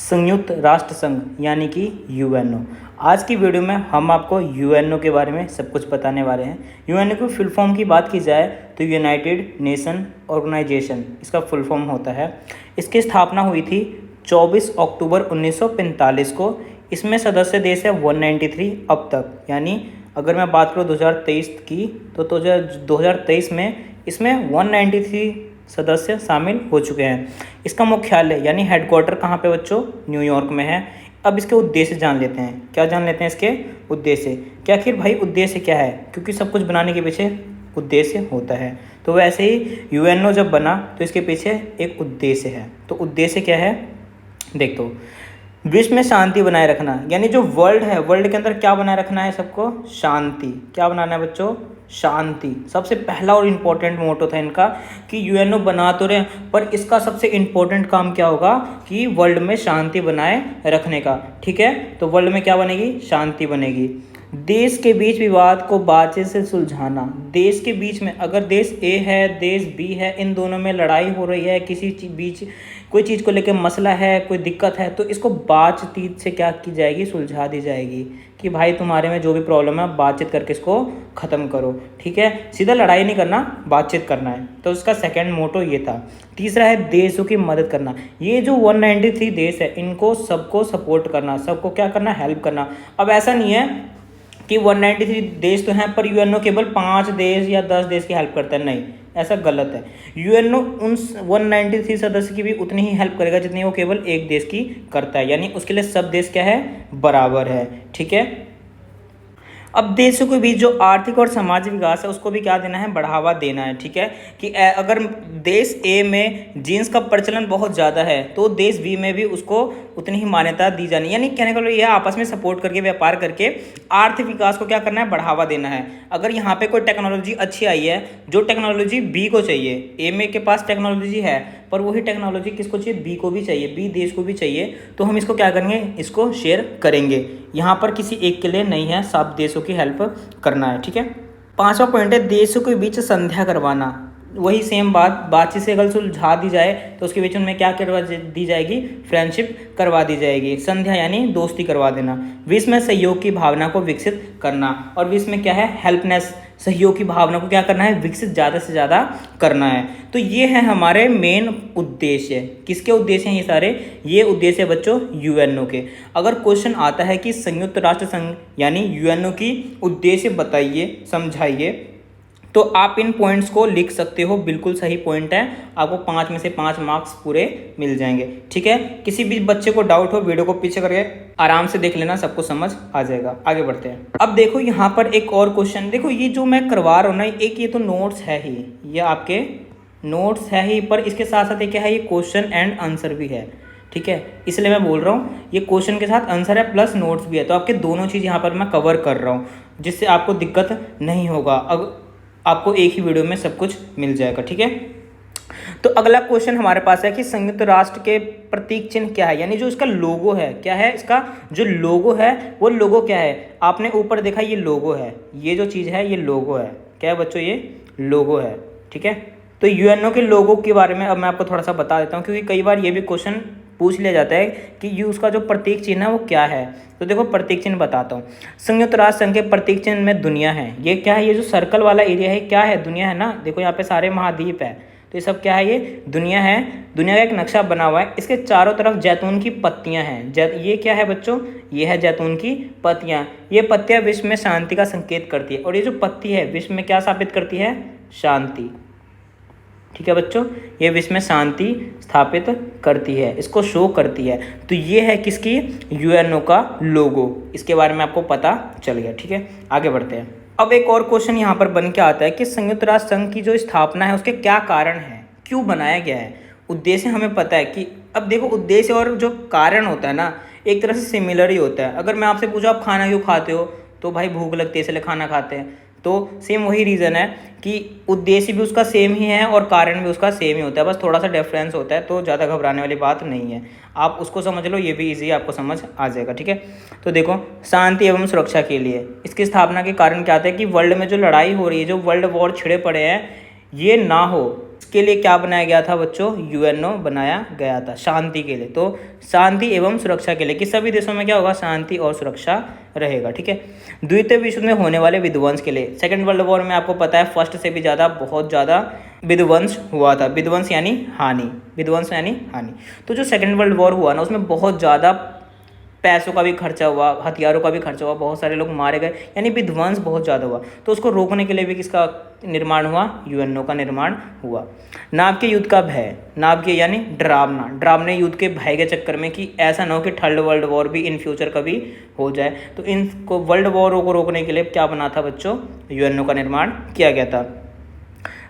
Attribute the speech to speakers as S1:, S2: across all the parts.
S1: संयुक्त राष्ट्र संघ यानी कि यूएनओ। आज की वीडियो में हम आपको यूएनओ के बारे में सब कुछ बताने वाले हैं। यूएनओ की फुल फॉर्म की बात की जाए तो यूनाइटेड नेशन ऑर्गेनाइजेशन इसका फुल फॉर्म होता है। इसकी स्थापना हुई थी 24 अक्टूबर 1945 को। इसमें सदस्य देश है 193 अब तक, यानी अगर मैं बात करूँ 2023 की तो 2023 में इसमें 193 सदस्य शामिल हो चुके हैं। इसका मुख्यालय यानी हेडक्वार्टर कहाँ पे बच्चों? न्यूयॉर्क में है। अब इसके उद्देश्य जान लेते हैं। क्या जान लेते हैं इसके उद्देश्य? क्या आखिर भाई उद्देश्य क्या है? क्योंकि सब कुछ बनाने के पीछे उद्देश्य होता है। तो वैसे ही यूएनओ जब बना तो इसके पीछे एक उद्देश्य है। तो उद्देश्य क्या है? देख दो, विश्व में शांति बनाए रखना, यानी जो वर्ल्ड है, वर्ल्ड के अंदर क्या बनाए रखना है सबको? शांति। क्या बनाना है बच्चों? शांति। सबसे पहला और इम्पोर्टेंट मोटो था इनका कि यूएनओ बना तो रहे पर इसका सबसे इम्पोर्टेंट काम क्या होगा कि वर्ल्ड में शांति बनाए रखने का। ठीक है, तो वर्ल्ड में क्या बनेगी? शांति बनेगी। देश के बीच विवाद को बातचीत से सुलझाना। देश के बीच में अगर देश ए है, देश बी है, इन दोनों में लड़ाई हो रही है, किसी बीच कोई चीज़ को लेकर मसला है, कोई दिक्कत है, तो इसको बातचीत से क्या की जाएगी? सुलझा दी जाएगी कि भाई तुम्हारे में जो भी प्रॉब्लम है बातचीत करके इसको ख़त्म करो। ठीक है, सीधा लड़ाई नहीं करना, बातचीत करना है। तो इसका सेकंड मोटो ये था। तीसरा है देशों की मदद करना। ये जो 193 देश है इनको सबको सपोर्ट करना, सबको क्या करना? हेल्प करना। अब ऐसा नहीं है कि 193 देश तो हैं पर यूएनओ केवल 5 देश या 10 देश की हेल्प करता है, नहीं, ऐसा गलत है। यूएनओ उन 193 सदस्य की भी उतनी ही हेल्प करेगा जितनी वो केवल एक देश की करता है, यानी उसके लिए सब देश क्या है? बराबर है। ठीक है, अब देशों के बीच जो आर्थिक और सामाजिक विकास है उसको भी क्या देना है? बढ़ावा देना है। ठीक है, कि अगर देश ए में जीन्स का प्रचलन बहुत ज़्यादा है तो देश बी में भी उसको उतनी ही मान्यता दी जानी, यानी कहने का यह आपस में सपोर्ट करके व्यापार करके आर्थिक विकास को क्या करना है? बढ़ावा देना है। अगर यहाँ पे कोई टेक्नोलॉजी अच्छी आई है, जो टेक्नोलॉजी बी को चाहिए, ए में के पास टेक्नोलॉजी है पर वही टेक्नोलॉजी किसको चाहिए? बी को भी चाहिए, बी देश को भी चाहिए, तो हम इसको क्या करेंगे? इसको शेयर करेंगे। यहाँ पर किसी एक के लिए नहीं है, सब देशों की हेल्प करना है। ठीक है, पांचवा पॉइंट है देशों के बीच संध्या करवाना। वही सेम बातचीत से अगर सुलझा दी जाए तो उसके बीच में क्या करवा दी जाएगी? फ्रेंडशिप करवा दी जाएगी। संध्या यानी दोस्ती करवा देना। विश्व में सहयोग की भावना को विकसित करना, और विश्व में क्या है? हेल्पनेस, सहयोग की भावना को क्या करना है? विकसित ज़्यादा से ज़्यादा करना है। तो ये है हमारे मेन उद्देश्य। किसके उद्देश्य हैं ये सारे? ये उद्देश्य है बच्चों यूएनओ के। अगर क्वेश्चन आता है कि संयुक्त राष्ट्र संघ यानी यूएनओ की उद्देश्य बताइए, समझाइए, तो आप इन पॉइंट्स को लिख सकते हो। बिल्कुल सही पॉइंट है, आपको 5 में से 5 मार्क्स पूरे मिल जाएंगे। ठीक है, किसी भी बच्चे को डाउट हो वीडियो को पीछे करके आराम से देख लेना, सबको समझ आ जाएगा। आगे बढ़ते हैं। अब देखो यहाँ पर एक और क्वेश्चन, देखो ये जो मैं करवा रहा हूँ ना, एक ये तो नोट्स है ही, ये आपके नोट्स है ही, पर इसके साथ साथ ये क्या है? ये क्वेश्चन एंड आंसर भी है। ठीक है, इसलिए मैं बोल रहा हूँ ये क्वेश्चन के साथ आंसर है प्लस नोट्स भी है, तो आपके दोनों चीज़ यहाँ पर मैं कवर कर रहा हूँ, जिससे आपको दिक्कत नहीं होगा। अब आपको एक ही वीडियो में सब कुछ मिल जाएगा। ठीक है, तो अगला क्वेश्चन हमारे पास है कि संयुक्त राष्ट्र के प्रतीक चिन्ह क्या है, यानी जो इसका लोगो है, क्या है इसका जो लोगो है, वो लोगो क्या है? आपने ऊपर देखा ये लोगो है, ये जो चीज़ है ये लोगो है। क्या है बच्चों? ये लोगो है। ठीक है, तो यूएनओ के लोगो के बारे में अब मैं आपको थोड़ा सा बता देता हूँ, क्योंकि कई बार ये भी क्वेश्चन पूछ लिया जाता है कि ये उसका जो प्रतीक चिन्ह है वो क्या है। तो देखो प्रतीक चिन्ह बताता हूँ। संयुक्त राष्ट्र संघ के प्रतीक चिन्ह में दुनिया है। ये क्या है? ये जो सर्कल वाला एरिया है क्या है? दुनिया है ना। देखो यहाँ पे सारे महाद्वीप है, तो ये सब क्या है? ये दुनिया है। दुनिया का एक नक्शा बना हुआ है, इसके चारों तरफ जैतून की पत्तियां हैं। ये क्या है बच्चों? ये है जैतून की पत्तियां। ये पत्तियां विश्व में शांति का संकेत करती है, और ये जो पत्ती है विश्व में क्या स्थापित करती है? शांति। ठीक है बच्चों, ये विश्व में शांति स्थापित करती है, इसको शो करती है। तो ये है किसकी? यूएनओ का लोगो। इसके बारे में आपको पता चल गया। ठीक है, आगे बढ़ते हैं। अब एक और क्वेश्चन यहाँ पर बन के आता है कि संयुक्त राष्ट्र संघ की जो स्थापना है उसके क्या कारण है, क्यों बनाया गया है? उद्देश्य हमें पता है कि अब देखो उद्देश्य और जो कारण होता है ना, एक तरह से सिमिलर ही होता है। अगर मैं आपसे पूछूं आप खाना क्यों खाते हो, तो भाई भूख लगती है इसलिए खाना खाते हैं। तो सेम वही रीज़न है कि उद्देश्य भी उसका सेम ही है और कारण भी उसका सेम ही होता है, बस थोड़ा सा डिफरेंस होता है। तो ज़्यादा घबराने वाली बात नहीं है, आप उसको समझ लो, ये भी इजी आपको समझ आ जाएगा। ठीक है, तो देखो शांति एवं सुरक्षा के लिए इसकी स्थापना के कारण क्या आता है कि वर्ल्ड में जो लड़ाई हो रही है, जो वर्ल्ड वॉर छिड़े पड़े हैं, ये ना हो, के लिए क्या बनाया गया था बच्चों? यूएनओ बनाया गया था शांति के लिए। तो शांति एवं सुरक्षा के लिए कि सभी देशों में क्या होगा? शांति और सुरक्षा रहेगा। ठीक है। द्वितीय विश्व में होने वाले विध्वंस के लिए, सेकेंड वर्ल्ड वॉर में आपको पता है फर्स्ट से भी ज़्यादा बहुत ज़्यादा विध्वंस हुआ था। विध्वंस यानी हानि, विध्वंस यानी हानि। तो जो सेकेंड वर्ल्ड वॉर हुआ ना, उसमें बहुत ज़्यादा पैसों का भी खर्चा हुआ, हथियारों का भी खर्चा हुआ, बहुत सारे लोग मारे गए, यानी विध्वंस बहुत ज़्यादा हुआ। तो उसको रोकने के लिए भी किसका निर्माण हुआ? यूएनओ का निर्माण हुआ। नाभ के युद्ध का भय, नाभ के यानी डरावना, डरावने युद्ध के भय के चक्कर में कि ऐसा ना हो कि थर्ड वर्ल्ड वॉर भी इन फ्यूचर कभी हो जाए, तो इनको वर्ल्ड वॉरों को रोकने के लिए क्या बना था बच्चों? यूएनओ का निर्माण किया गया था।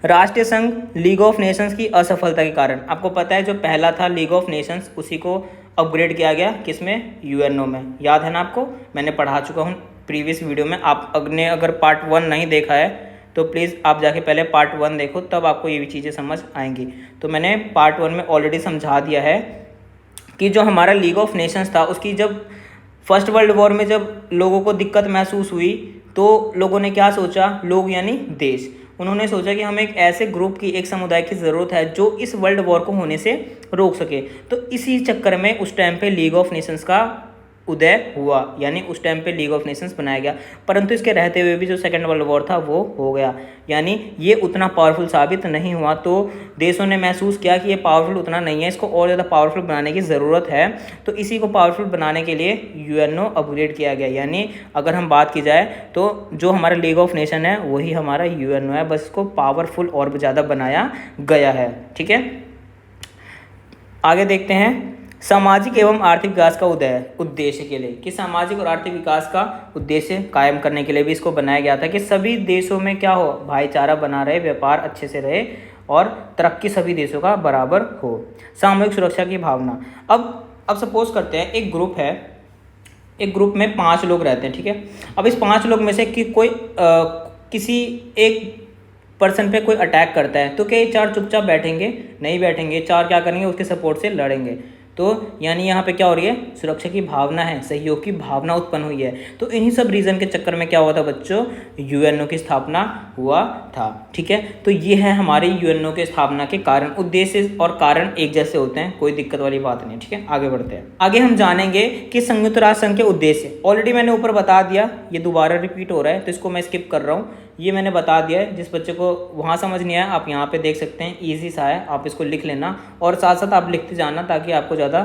S1: राष्ट्रीय संघ लीग ऑफ नेशंस की असफलता के कारण, आपको पता है जो पहला था लीग ऑफ नेशंस, उसी को अपग्रेड किया गया किसमें? यूएनओ में। याद है ना आपको? मैंने पढ़ा चुका हूँ प्रीवियस वीडियो में। आप अगर पार्ट 1 नहीं देखा है तो प्लीज़ आप जाके पहले पार्ट 1 देखो, तब आपको ये भी चीज़ें समझ आएंगी। तो मैंने पार्ट 1 में ऑलरेडी समझा दिया है कि जो हमारा लीग ऑफ नेशंस था, उसकी जब फर्स्ट वर्ल्ड वॉर में जब लोगों को दिक्कत महसूस हुई तो लोगों ने क्या सोचा? लोग यानी देश, उन्होंने सोचा कि हमें एक ऐसे ग्रुप की, एक समुदाय की ज़रूरत है जो इस वर्ल्ड वॉर को होने से रोक सके। तो इसी चक्कर में उस टाइम पे लीग ऑफ नेशंस का उदय हुआ, यानी उस टाइम पे लीग ऑफ नेशंस बनाया गया। परंतु इसके रहते हुए भी जो सेकेंड वर्ल्ड वॉर था वो हो गया, यानी ये उतना पावरफुल साबित नहीं हुआ। तो देशों ने महसूस किया कि ये पावरफुल उतना नहीं है, इसको और ज़्यादा पावरफुल बनाने की ज़रूरत है। तो इसी को पावरफुल बनाने के लिए यूएनओ अपग्रेड किया गया। यानी अगर हम बात की जाए तो जो हमारा लीग ऑफ नेशन है वही हमारा यूएनओ है, बस इसको पावरफुल और ज़्यादा बनाया गया है। ठीक है, आगे देखते हैं सामाजिक एवं आर्थिक विकास का उद्देश्य के लिए, कि सामाजिक और आर्थिक विकास का उद्देश्य कायम करने के लिए भी इसको बनाया गया था कि सभी देशों में क्या हो? भाईचारा बना रहे, व्यापार अच्छे से रहे और तरक्की सभी देशों का बराबर हो। सामूहिक सुरक्षा की भावना, अब सपोज करते हैं एक ग्रुप है, एक ग्रुप में 5 लोग रहते हैं। ठीक है, अब इस 5 लोग में से कि कोई किसी एक पर्सन पे कोई अटैक करता है, तो क्या ये 4 चुपचाप बैठेंगे? नहीं बैठेंगे, 4 क्या करेंगे? उसके सपोर्ट से लड़ेंगे। तो यानी यहाँ पे क्या हो रही है? सुरक्षा की भावना है, सहयोग की भावना उत्पन्न हुई है। तो इन्हीं सब रीज़न के चक्कर में क्या हुआ था बच्चों? यूएनओ की स्थापना हुआ था। ठीक है, तो ये है हमारी यूएनओ के स्थापना के कारण। उद्देश्य और कारण एक जैसे होते हैं, कोई दिक्कत वाली बात नहीं। ठीक है, आगे बढ़ते हैं। आगे हम जानेंगे कि संयुक्त राष्ट्र संघ के उद्देश्य, ऑलरेडी मैंने ऊपर बता दिया, ये दोबारा रिपीट हो रहा है तो इसको मैं स्किप कर रहा हूँ। ये मैंने बता दिया है, जिस बच्चे को वहाँ समझ नहीं आया आप यहाँ पे देख सकते हैं, ईजी सा है, आप इसको लिख लेना और साथ साथ आप लिखते जाना ताकि आपको ज़्यादा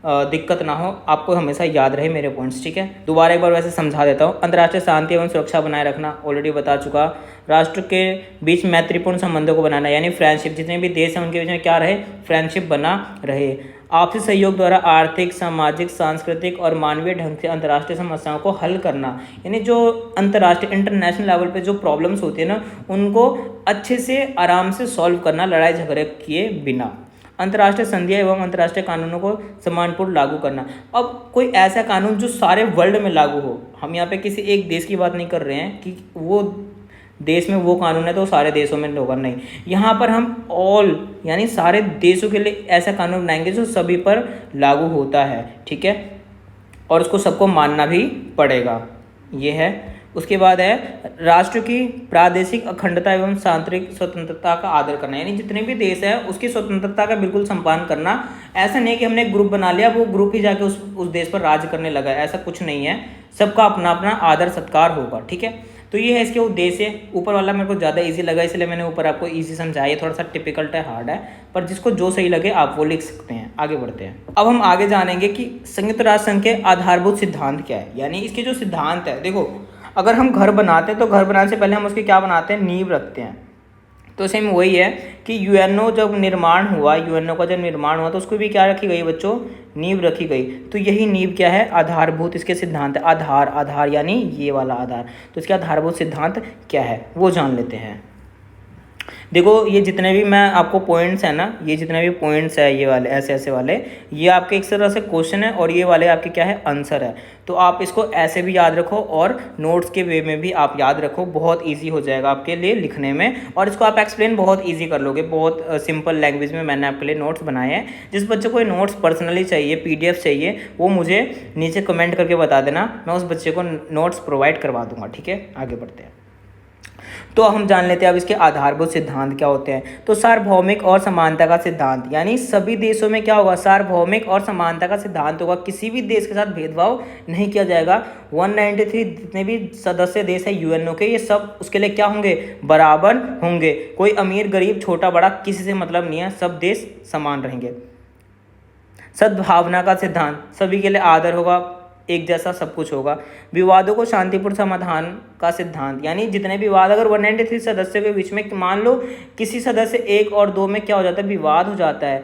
S1: दिक्कत ना हो, आपको हमेशा याद रहे मेरे पॉइंट्स। ठीक है, दोबारा एक बार वैसे समझा देता हूँ। अंतर्राष्ट्रीय शांति एवं सुरक्षा बनाए रखना, ऑलरेडी बता चुका। राष्ट्र के बीच मैत्रीपूर्ण संबंधों को बनाना, यानी फ्रेंडशिप, जितने भी देश हैं उनके बीच में क्या रहे? फ्रेंडशिप बना रहे। आपसी सहयोग द्वारा आर्थिक, सामाजिक, सांस्कृतिक और मानवीय ढंग से अंतर्राष्ट्रीय समस्याओं को हल करना, यानी जो अंतर्राष्ट्रीय इंटरनेशनल लेवल पे जो प्रॉब्लम्स होती है ना, उनको अच्छे से आराम से सॉल्व करना, लड़ाई झगड़े किए बिना। अंतर्राष्ट्रीय संधियाँ एवं अंतर्राष्ट्रीय कानूनों को सम्मानपूर्ण लागू करना। अब कोई ऐसा कानून जो सारे वर्ल्ड में लागू हो, हम यहाँ पे किसी एक देश की बात नहीं कर रहे हैं कि वो देश में वो कानून है तो सारे देशों में होगा, नहीं। यहाँ पर हम ऑल यानी सारे देशों के लिए ऐसा कानून बनाएंगे जो सभी पर लागू होता है। ठीक है, और उसको सबको मानना भी पड़ेगा, ये है। उसके बाद है राष्ट्र की प्रादेशिक अखंडता एवं सांतरिक स्वतंत्रता का आदर करना, यानी जितने भी देश है उसकी स्वतंत्रता का बिल्कुल सम्मान करना। ऐसा नहीं है कि हमने एक ग्रुप बना लिया, वो ग्रुप ही जाके उस देश पर राज करने लगा, ऐसा कुछ नहीं है। सबका अपना अपना आदर सत्कार होगा। ठीक है, तो ये है इसके उद्देश्य। ऊपर वाला मेरे को ज़्यादा इजी लगा इसलिए मैंने ऊपर आपको इजी समझाया, ये थोड़ा सा टिपिकल है, हार्ड है, पर जिसको जो सही लगे आप वो लिख सकते हैं। आगे बढ़ते हैं। अब हम आगे जानेंगे कि संयुक्त राष्ट्र संघ के आधारभूत सिद्धांत क्या है, यानी इसके जो सिद्धांत है। देखो, अगर हम घर बनाते हैं तो घर बनाने से पहले हम उसकी क्या बनाते हैं? नींव रखते हैं। तो सेम वही है कि यूएनओ जब निर्माण हुआ, यूएनओ का जब निर्माण हुआ तो उसको भी क्या रखी गई बच्चों? नींव रखी गई। तो यही नींव क्या है? आधारभूत इसके सिद्धांत है। आधार यानी ये वाला आधार। तो इसके आधारभूत सिद्धांत क्या है वो जान लेते हैं। देखो, ये जितने भी मैं आपको पॉइंट्स है ना, ये जितने भी पॉइंट्स है ये वाले ऐसे वाले, ये आपके एक तरह से क्वेश्चन है और ये वाले आपके क्या है? आंसर है। तो आप इसको ऐसे भी याद रखो और नोट्स के वे में भी आप याद रखो, बहुत इजी हो जाएगा आपके लिए लिखने में, और इसको आप एक्सप्लेन बहुत इजी कर लोगे। बहुत सिंपल लैंग्वेज में मैंने आपके लिए नोट्स बनाए हैं। जिस बच्चे को ये नोट्स पर्सनली चाहिए, PDF चाहिए, वो मुझे नीचे कमेंट करके बता देना, मैं उस बच्चे को नोट्स प्रोवाइड करवा दूंगा। ठीक है, आगे बढ़ते हैं। तो हम जान लेते हैं अब इसके आधारभूत सिद्धांत क्या होते हैं। तो सार्वभौमिक और समानता का सिद्धांत, यानी सभी देशों में क्या होगा, सार्वभौमिक और समानता का सिद्धांत होगा। किसी भी देश के साथ भेदभाव नहीं किया जाएगा। 193 जितने भी सदस्य देश है यूएनओ के, ये सब उसके लिए क्या होंगे, बराबर होंगे। कोई अमीर गरीब छोटा बड़ा किसी से मतलब नहीं है, सब देश समान रहेंगे। सद्भावना का सिद्धांत, सभी के लिए आदर होगा, एक जैसा सब कुछ होगा। विवादों को शांतिपूर्ण समाधान का सिद्धांत, यानी जितने विवाद अगर 193 सदस्यों के बीच में मान लो किसी सदस्य 1 और 2 में क्या हो जाता है, विवाद हो जाता है,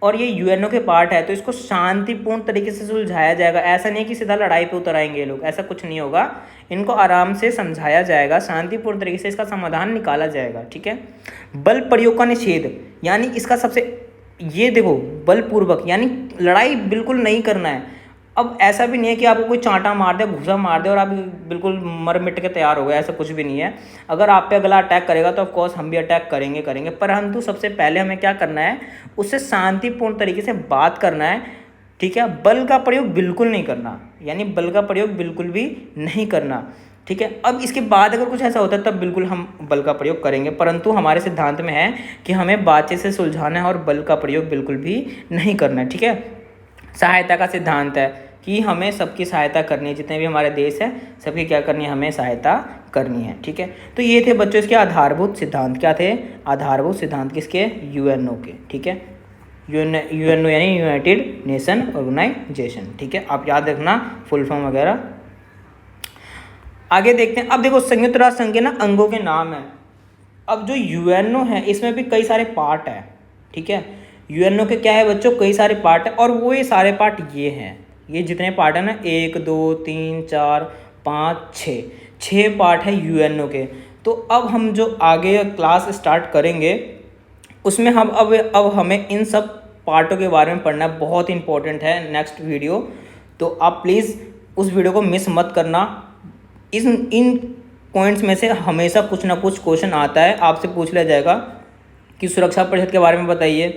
S1: और ये यूएनओ के पार्ट है, तो इसको शांतिपूर्ण तरीके से सुलझाया जाएगा। ऐसा नहीं कि सीधा लड़ाई पे उतर आएंगे ये लोग, ऐसा कुछ नहीं होगा। इनको आराम से समझाया जाएगा, शांतिपूर्ण तरीके से इसका समाधान निकाला जाएगा। ठीक है। बल प्रयोग का निषेध, यानी इसका सबसे, ये देखो, बलपूर्वक यानी लड़ाई बिल्कुल नहीं करना है। अब ऐसा भी नहीं है कि आपको कोई चांटा मार दे, घूसा मार दे और आप बिल्कुल मर मिट के तैयार हो गए, ऐसा कुछ भी नहीं है। अगर आप पे अगला अटैक करेगा तो ऑफकोर्स हम भी अटैक करेंगे, परंतु सबसे पहले हमें क्या करना है, उससे शांतिपूर्ण तरीके से बात करना है। ठीक है। बल का प्रयोग बिल्कुल नहीं करना, यानी बल का प्रयोग बिल्कुल भी नहीं करना। ठीक है। अब इसके बाद अगर कुछ ऐसा होता है तब बिल्कुल हम बल का प्रयोग करेंगे, परंतु हमारे सिद्धांत में है कि हमें बातचीत से सुलझाना है और बल का प्रयोग बिल्कुल भी नहीं करना है। ठीक है। सहायता का सिद्धांत है कि हमें सबकी सहायता करनी है, जितने भी हमारे देश है सबकी क्या करनी है, हमें सहायता करनी है। ठीक है। तो ये थे बच्चों इसके आधारभूत सिद्धांत। क्या थे आधारभूत सिद्धांत किसके, यूएनओ के। ठीक है। यूएनओ यानी यूनाइटेड नेशन ऑर्गेनाइजेशन। ठीक है। आप याद रखना फुल फॉर्म वगैरह। आगे देखते हैं। अब देखो संयुक्त राष्ट्र संघ के ना अंगों के नाम है। अब जो यूएनओ है इसमें भी कई सारे पार्ट है। ठीक है। यूएनओ के क्या है बच्चों, कई सारे पार्ट है, और वो ये सारे पार्ट ये हैं, ये जितने पार्ट है ना, 1 2 3 4 5 6 पार्ट है यूएनओ के। तो अब हम जो आगे क्लास स्टार्ट करेंगे उसमें हम अब हमें इन सब पार्टों के बारे में पढ़ना बहुत इंपॉर्टेंट है, नेक्स्ट वीडियो। तो आप प्लीज़ उस वीडियो को मिस मत करना। इन पॉइंट्स में से हमेशा कुछ ना कुछ क्वेश्चन आता है, आपसे पूछ लिया जाएगा कि सुरक्षा परिषद के बारे में बताइए,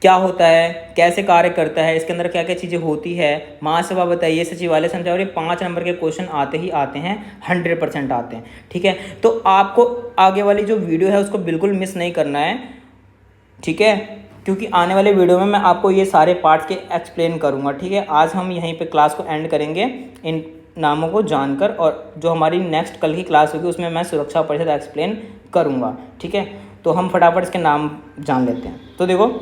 S1: क्या होता है, कैसे कार्य करता है, इसके अंदर क्या क्या चीज़ें होती है, महासभा बताइए, सचिवालय समझाओ। और ये 5 नंबर के क्वेश्चन आते ही आते हैं, 100% आते हैं। ठीक है। तो आपको आगे वाली जो वीडियो है उसको बिल्कुल मिस नहीं करना है। ठीक है। क्योंकि आने वाले वीडियो में मैं आपको ये सारे पार्ट्स के एक्सप्लेन करूँगा। ठीक है। आज हम यहीं पर क्लास को एंड करेंगे इन नामों को जानकर, और जो हमारी नेक्स्ट कल की क्लास होगी उसमें मैं सुरक्षा परिषद एक्सप्लेन करूँगा। ठीक है। तो हम फटाफट इसके नाम जान लेते हैं। तो देखो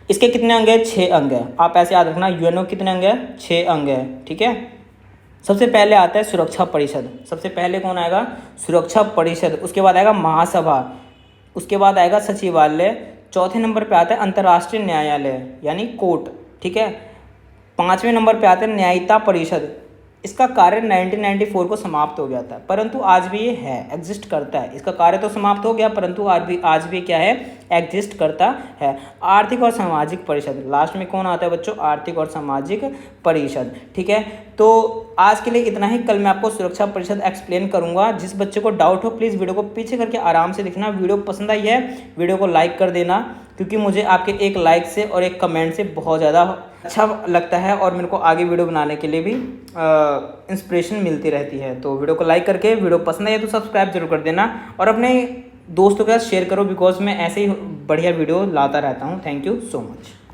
S1: इसके कितने अंग है, 6 अंग है। आप ऐसे याद रखना, यूएनओ कितने अंग है, 6 अंग है। ठीक है। सबसे पहले आता है सुरक्षा परिषद। सबसे पहले कौन आएगा, सुरक्षा परिषद। उसके बाद आएगा महासभा, उसके बाद आएगा सचिवालय, चौथे नंबर पे आता है अंतर्राष्ट्रीय न्यायालय यानी कोर्ट। ठीक है। 5वें नंबर पे आता है न्यायिका परिषद। इसका कार्य 1994 को समाप्त हो गया था, परंतु आज भी ये है, एग्जिस्ट करता है। इसका कार्य तो समाप्त हो गया परंतु आज भी क्या है, एग्जिस्ट करता है। आर्थिक और सामाजिक परिषद, लास्ट में कौन आता है बच्चों, आर्थिक और सामाजिक परिषद। ठीक है। तो आज के लिए इतना ही। कल मैं आपको सुरक्षा परिषद एक्सप्लेन करूंगा। जिस बच्चे को डाउट हो प्लीज़ वीडियो को पीछे करके आराम से देखना। वीडियो पसंद आई है वीडियो को लाइक कर देना, क्योंकि मुझे आपके एक लाइक से और एक कमेंट से बहुत ज़्यादा अच्छा लगता है और मेरे को आगे वीडियो बनाने के लिए भी इंस्पिरेशन मिलती रहती है। तो वीडियो को लाइक करके, वीडियो पसंद आई तो सब्सक्राइब जरूर कर देना और अपने दोस्तों के साथ शेयर करो, बिकॉज मैं ऐसे ही बढ़िया वीडियो लाता रहता हूँ। Thank you so much.